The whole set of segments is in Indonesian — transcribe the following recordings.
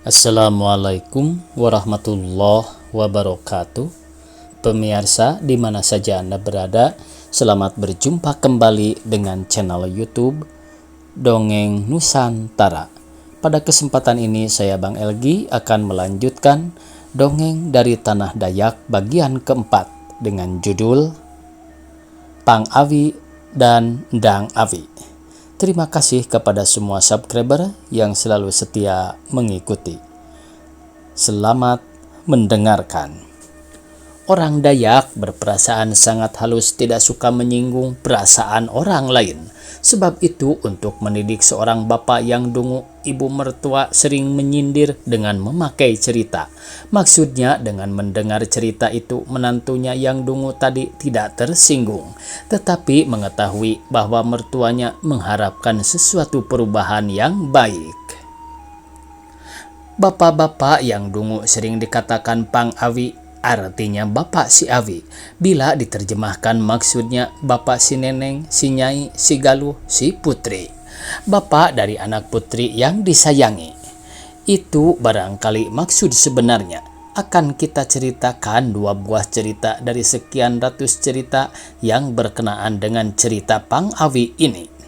Assalamualaikum warahmatullahi wabarakatuh. Pemirsa di mana saja Anda berada, selamat berjumpa kembali dengan channel YouTube Dongeng Nusantara. Pada kesempatan ini saya Bang Elgi akan melanjutkan dongeng dari Tanah Dayak bagian keempat dengan judul Pang Awi dan Ndang Awi. Terima kasih kepada semua subscriber yang selalu setia mengikuti. Selamat mendengarkan. Orang Dayak berperasaan sangat halus, tidak suka menyinggung perasaan orang lain. Sebab itu untuk mendidik seorang bapak yang dungu, ibu mertua sering menyindir dengan memakai cerita. Maksudnya dengan mendengar cerita itu menantunya yang dungu tadi tidak tersinggung, tetapi mengetahui bahwa mertuanya mengharapkan sesuatu perubahan yang baik. Bapak-bapak yang dungu sering dikatakan Pang Awi, artinya bapak si Awi. Bila diterjemahkan maksudnya bapak si Neneng, si Nyai, si Galuh, si Putri. Bapak dari anak putri yang disayangi. Itu barangkali maksud sebenarnya. Akan kita ceritakan dua buah cerita dari sekian ratus cerita yang berkenaan dengan cerita Pang Awi ini.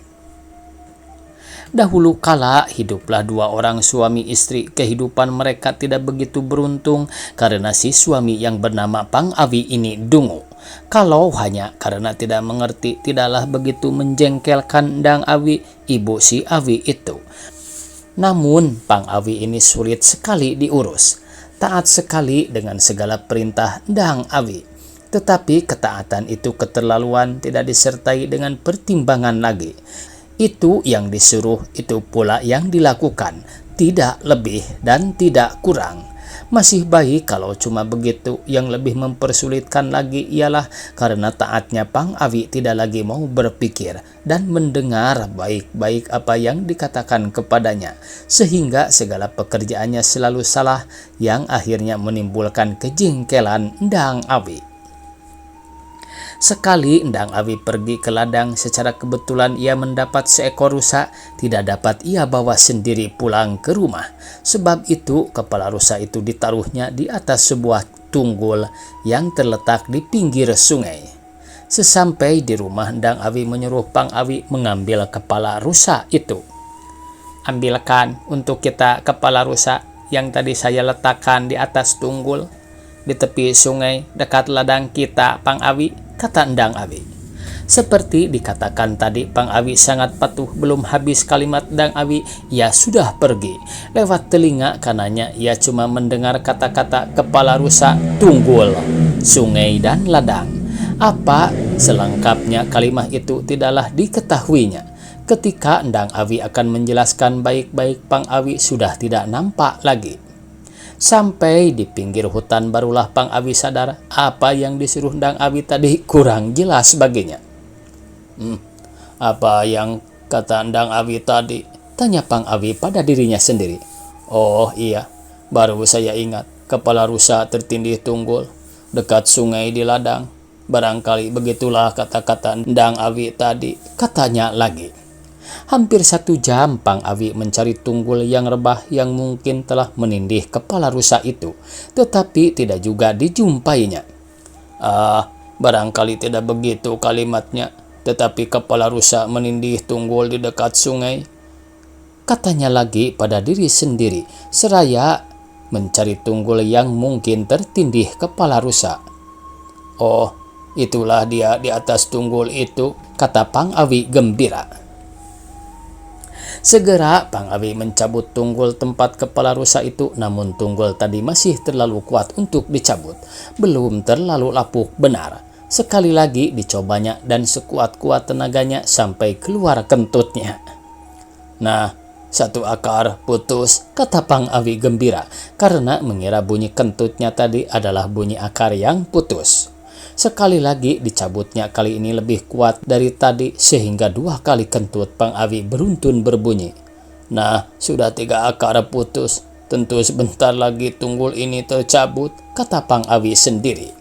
Dahulu kala hiduplah dua orang suami istri. Kehidupan mereka tidak begitu beruntung karena si suami yang bernama Pang Awi ini dungu. Kalau hanya karena tidak mengerti, tidaklah begitu menjengkelkan Ndang Awi, ibu si Awi itu. Namun Pang Awi ini sulit sekali diurus, taat sekali dengan segala perintah Ndang Awi. Tetapi ketaatan itu keterlaluan, tidak disertai dengan pertimbangan lagi. Itu yang disuruh, itu pula yang dilakukan, tidak lebih dan tidak kurang. Masih baik kalau cuma begitu. Yang lebih mempersulitkan lagi ialah karena taatnya Pang Awi tidak lagi mau berpikir dan mendengar baik-baik apa yang dikatakan kepadanya, sehingga segala pekerjaannya selalu salah, yang akhirnya menimbulkan kejengkelan Ndang Awi. Sekali Ndang Awi pergi ke ladang, secara kebetulan ia mendapat seekor rusa. Tidak dapat ia bawa sendiri pulang ke rumah. Sebab itu kepala rusa itu ditaruhnya di atas sebuah tunggul yang terletak di pinggir sungai. Sesampai di rumah, Ndang Awi menyuruh Pang Awi mengambil kepala rusa itu. "Ambilkan untuk kita kepala rusa yang tadi saya letakkan di atas tunggul di tepi sungai dekat ladang kita, Pang Awi," kata Ndang Awi. Seperti dikatakan tadi, Pang Awi sangat patuh. Belum habis kalimat Ndang Awi, ia sudah pergi. Lewat telinga kanannya ia cuma mendengar kata-kata kepala rusa, tunggul, sungai, dan ladang. Apa selengkapnya kalimat itu tidaklah diketahuinya. Ketika Ndang Awi akan menjelaskan baik-baik, Pang Awi sudah tidak nampak lagi. Sampai di pinggir hutan barulah Pang Awi sadar apa yang disuruh Ndang Awi tadi kurang jelas baginya. Apa yang kata Ndang Awi tadi?" tanya Pang Awi pada dirinya sendiri. "Oh iya, baru saya ingat. Kepala rusa tertindih tunggul dekat sungai di ladang. Barangkali begitulah kata-kata Ndang Awi tadi," katanya lagi. Hampir 1 jam Pang Awi mencari tunggul yang rebah yang mungkin telah menindih kepala rusa itu, tetapi tidak juga dijumpainya. Barangkali tidak begitu kalimatnya, tetapi kepala rusa menindih tunggul di dekat sungai," katanya lagi pada diri sendiri, seraya mencari tunggul yang mungkin tertindih kepala rusa. "Oh, itulah dia di atas tunggul itu," kata Pang Awi gembira. Segera Pang Awi mencabut tunggul tempat kepala rusa itu, namun tunggul tadi masih terlalu kuat untuk dicabut, belum terlalu lapuk benar. Sekali lagi dicobanya dan sekuat-kuat tenaganya sampai keluar kentutnya. "Nah, 1 akar putus," kata Pang Awi gembira karena mengira bunyi kentutnya tadi adalah bunyi akar yang putus. Sekali lagi dicabutnya, kali ini lebih kuat dari tadi, sehingga 2 kali kentut Pang Awi beruntun berbunyi. "Nah, sudah 3 akar putus. Tentu sebentar lagi tunggul ini tercabut," kata Pang Awi sendiri.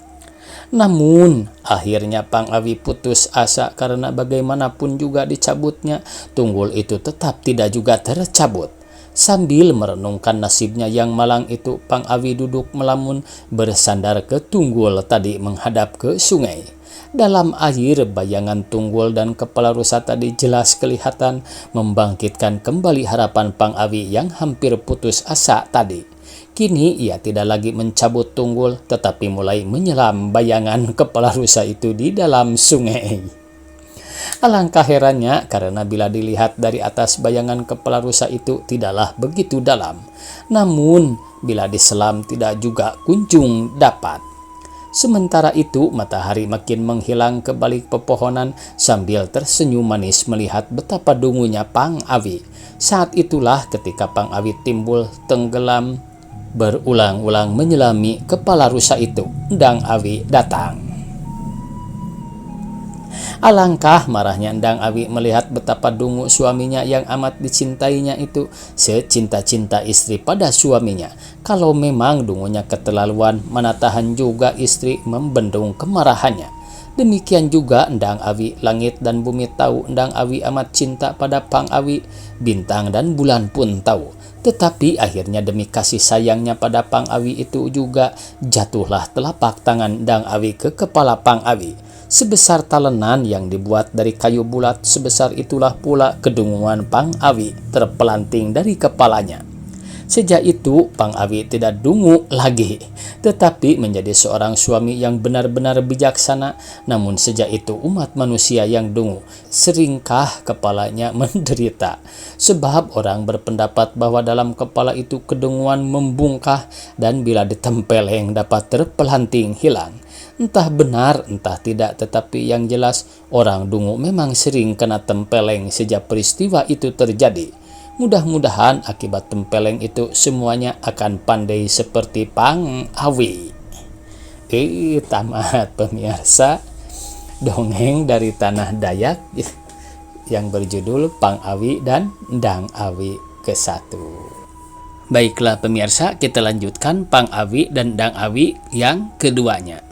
Namun akhirnya Pang Awi putus asa karena bagaimanapun juga dicabutnya, tunggul itu tetap tidak juga tercabut. Sambil merenungkan nasibnya yang malang itu, Pang Awi duduk melamun bersandar ke tunggul tadi menghadap ke sungai. Dalam air, bayangan tunggul dan kepala rusa tadi jelas kelihatan, membangkitkan kembali harapan Pang Awi yang hampir putus asa tadi. Kini ia tidak lagi mencabut tunggul, tetapi mulai menyelam bayangan kepala rusa itu di dalam sungai. Alangkah herannya karena bila dilihat dari atas, bayangan kepala rusa itu tidaklah begitu dalam. Namun bila diselam tidak juga kunjung dapat. Sementara itu matahari makin menghilang ke balik pepohonan sambil tersenyum manis melihat betapa dungunya Pang Awi. Saat itulah ketika Pang Awi timbul tenggelam berulang-ulang menyelami kepala rusa itu, Endang Awi datang. Alangkah marahnya Endang Awi melihat betapa dungu suaminya yang amat dicintainya itu, secinta-cinta istri pada suaminya. Kalau memang dungunya keterlaluan, mana tahan juga istri membendung kemarahannya. Demikian juga Endang Awi, langit dan bumi tahu Endang Awi amat cinta pada Pang Awi, bintang dan bulan pun tahu. Tetapi akhirnya demi kasih sayangnya pada Pang Awi itu juga jatuhlah telapak tangan Endang Awi ke kepala Pang Awi. Sebesar talenan yang dibuat dari kayu bulat, sebesar itulah pula kedunguan Pang Awi terpelanting dari kepalanya. Sejak itu Pang Awi tidak dungu lagi, tetapi menjadi seorang suami yang benar-benar bijaksana. Namun sejak itu umat manusia yang dungu, seringkah kepalanya menderita. Sebab orang berpendapat bahwa dalam kepala itu kedunguan membungkah dan bila ditempeleng dapat terpelanting hilang. Entah benar, entah tidak, tetapi yang jelas orang dungu memang sering kena tempeleng sejak peristiwa itu terjadi. Mudah-mudahan akibat tempeleng itu semuanya akan pandai seperti Pang Awi. Tamat pemirsa dongeng dari Tanah Dayak yang berjudul Pang Awi dan Endang Awi ke-1. Baiklah pemirsa, kita lanjutkan Pang Awi dan Endang Awi yang keduanya.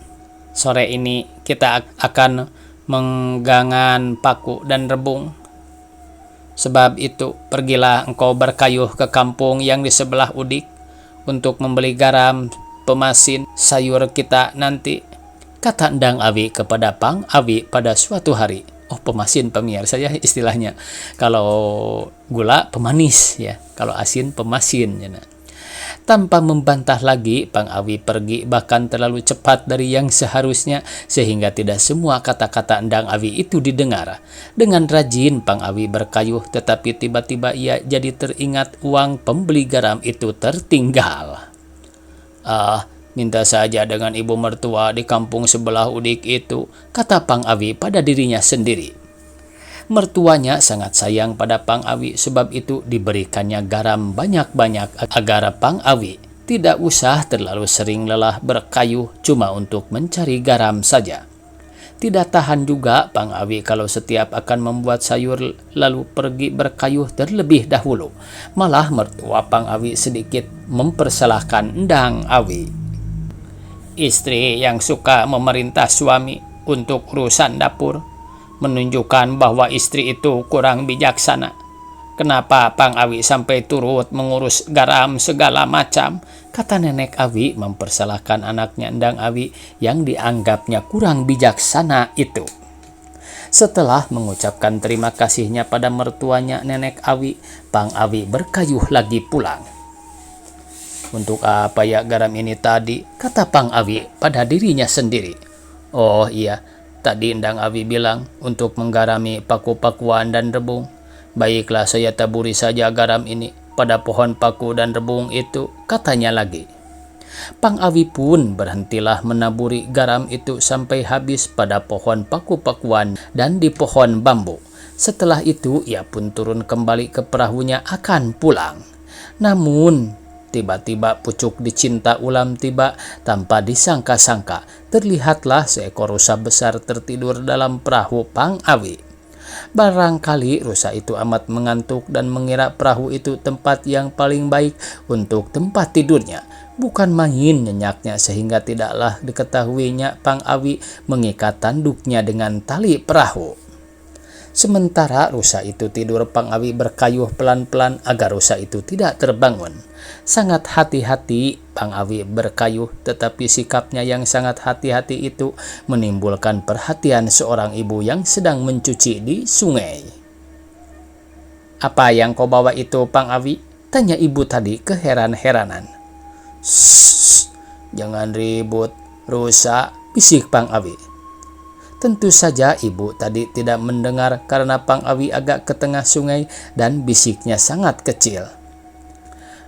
Sore ini kita akan menggangan paku dan rebung. Sebab itu, pergilah engkau berkayuh ke kampung yang di sebelah Udik untuk membeli garam, pemasin, sayur kita nanti, kata Endang Awi kepada Pang Awi pada suatu hari. Oh, pemasin pemirsa ya istilahnya. Kalau gula pemanis ya, kalau asin pemasin ya. Tanpa membantah lagi, Pang Awi pergi bahkan terlalu cepat dari yang seharusnya sehingga tidak semua kata-kata Endang Awi itu didengar. Dengan rajin Pang Awi berkayuh, tetapi tiba-tiba ia jadi teringat uang pembeli garam itu tertinggal. Minta saja dengan ibu mertua di kampung sebelah Udik itu, kata Pang Awi pada dirinya sendiri. Mertuanya sangat sayang pada Pang Awi, sebab itu diberikannya garam banyak-banyak agar Pang Awi tidak usah terlalu sering lelah berkayuh cuma untuk mencari garam saja. Tidak tahan juga Pang Awi kalau setiap akan membuat sayur lalu pergi berkayuh terlebih dahulu. Malah mertua Pang Awi sedikit mempersalahkan Endang Awi. Istri yang suka memerintah suami untuk urusan dapur menunjukkan bahwa istri itu kurang bijaksana. Kenapa Pang Awi sampai turut mengurus garam segala macam? Kata Nenek Awi mempersalahkan anaknya Endang Awi yang dianggapnya kurang bijaksana itu. Setelah mengucapkan terima kasihnya pada mertuanya Nenek Awi, Pang Awi berkayuh lagi pulang. Untuk apa ya garam ini tadi? Kata Pang Awi pada dirinya sendiri. Oh iya, tadi Endang Awi bilang untuk menggarami paku-pakuan dan rebung. Baiklah, saya taburi saja garam ini pada pohon paku dan rebung itu, katanya lagi. Pang Awi pun berhentilah menaburi garam itu sampai habis pada pohon paku-pakuan dan di pohon bambu. Setelah itu ia pun turun kembali ke perahunya akan pulang. Namun tiba-tiba pucuk dicinta ulam tiba tanpa disangka-sangka. Terlihatlah seekor rusa besar tertidur dalam perahu Pang Awi. Barangkali rusa itu amat mengantuk dan mengira perahu itu tempat yang paling baik untuk tempat tidurnya. Bukan main nyenyaknya sehingga tidaklah diketahuinya Pang Awi mengikat tanduknya dengan tali perahu. Sementara rusa itu tidur, Pang Awi berkayuh pelan-pelan agar rusa itu tidak terbangun. Sangat hati-hati Pang Awi berkayuh, tetapi sikapnya yang sangat hati-hati itu menimbulkan perhatian seorang ibu yang sedang mencuci di sungai. "Apa yang kau bawa itu, Pang Awi?" tanya ibu tadi keheran-heranan. "Shh, jangan ribut, rusa," bisik Pang Awi. Tentu saja ibu tadi tidak mendengar karena Pang Awi agak ke tengah sungai dan bisiknya sangat kecil.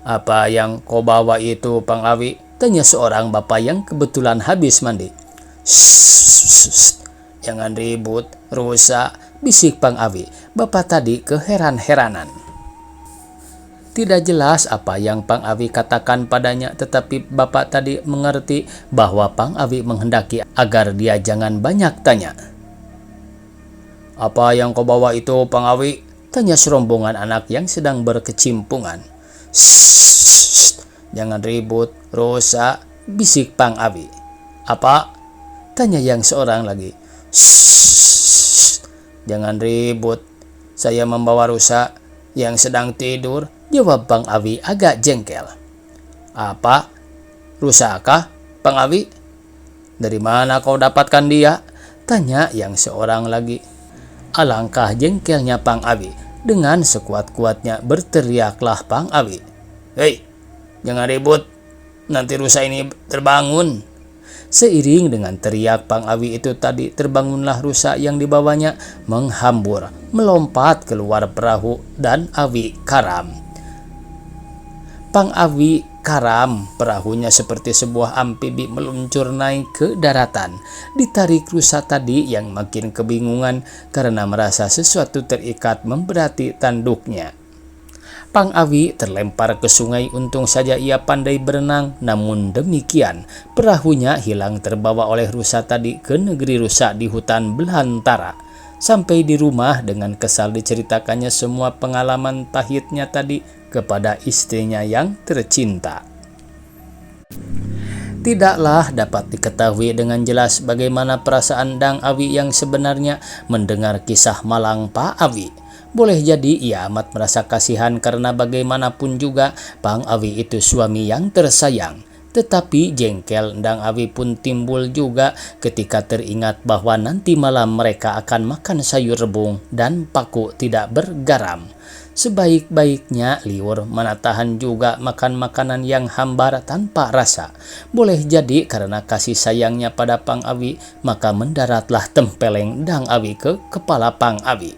"Apa yang kau bawa itu, Pang Awi?" tanya seorang bapak yang kebetulan habis mandi. "Shh, jangan ribut, rusa," bisik Pang Awi. Bapak tadi keheran-heranan. Tidak jelas apa yang Pang Awi katakan padanya, tetapi bapak tadi mengerti bahwa Pang Awi menghendaki agar dia jangan banyak tanya. "Apa yang kau bawa itu, Pang Awi?" tanya serombongan anak yang sedang berkecimpungan. "Shh, jangan ribut, rusa," bisik Pang Awi. "Apa?" tanya yang seorang lagi. "Shh, jangan ribut, saya membawa rusa yang sedang tidur," jawab Pang Awi agak jengkel. "Apa? Rusa kah, Pang Awi? Dari mana kau dapatkan dia?" tanya yang seorang lagi. Alangkah jengkelnya Pang Awi. Dengan sekuat-kuatnya berteriaklah Pang Awi. "Hei, jangan ribut, nanti rusa ini terbangun." Seiring dengan teriak Pang Awi itu tadi, terbangunlah rusa yang dibawanya menghambur, melompat keluar perahu dan Awi karam. Pang Awi karam, perahunya seperti sebuah amfibi meluncur naik ke daratan. Ditarik rusa tadi yang makin kebingungan karena merasa sesuatu terikat memberati tanduknya. Pang Awi terlempar ke sungai, untung saja ia pandai berenang, namun demikian perahunya hilang terbawa oleh rusa tadi ke negeri rusa di hutan belantara. Sampai di rumah dengan kesal diceritakannya semua pengalaman pahitnya tadi kepada istrinya yang tercinta. Tidaklah dapat diketahui dengan jelas bagaimana perasaan Dang Awi yang sebenarnya mendengar kisah malang Pak Awi. Boleh jadi ia amat merasa kasihan karena bagaimanapun juga Pang Awi itu suami yang tersayang. Tetapi jengkel Dang Awi pun timbul juga ketika teringat bahwa nanti malam mereka akan makan sayur rebung dan paku tidak bergaram. Sebaik-baiknya liur mana tahan juga makan makanan yang hambar tanpa rasa. Boleh jadi karena kasih sayangnya pada Pang Awi, maka mendaratlah tempeleng Dang Awi ke kepala Pang Awi.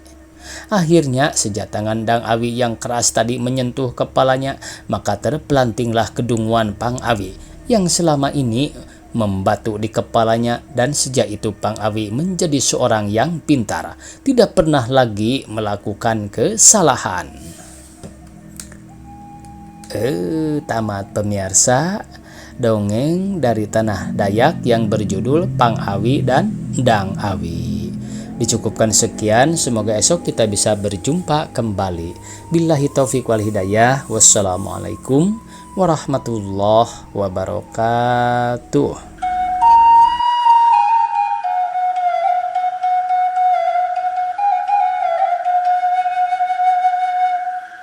Akhirnya sejak tangan Dang Awi yang keras tadi menyentuh kepalanya, maka terpelantinglah kedunguan Pang Awi yang selama ini membatu di kepalanya, dan sejak itu Pang Awi menjadi seorang yang pintar, tidak pernah lagi melakukan kesalahan. Tamat pemirsa dongeng dari Tanah Dayak yang berjudul Pang Awi dan Dang Awi. Dicukupkan sekian, semoga esok kita bisa berjumpa kembali. Billahi taufiq wal hidayah. Wassalamualaikum warahmatullahi wabarakatuh.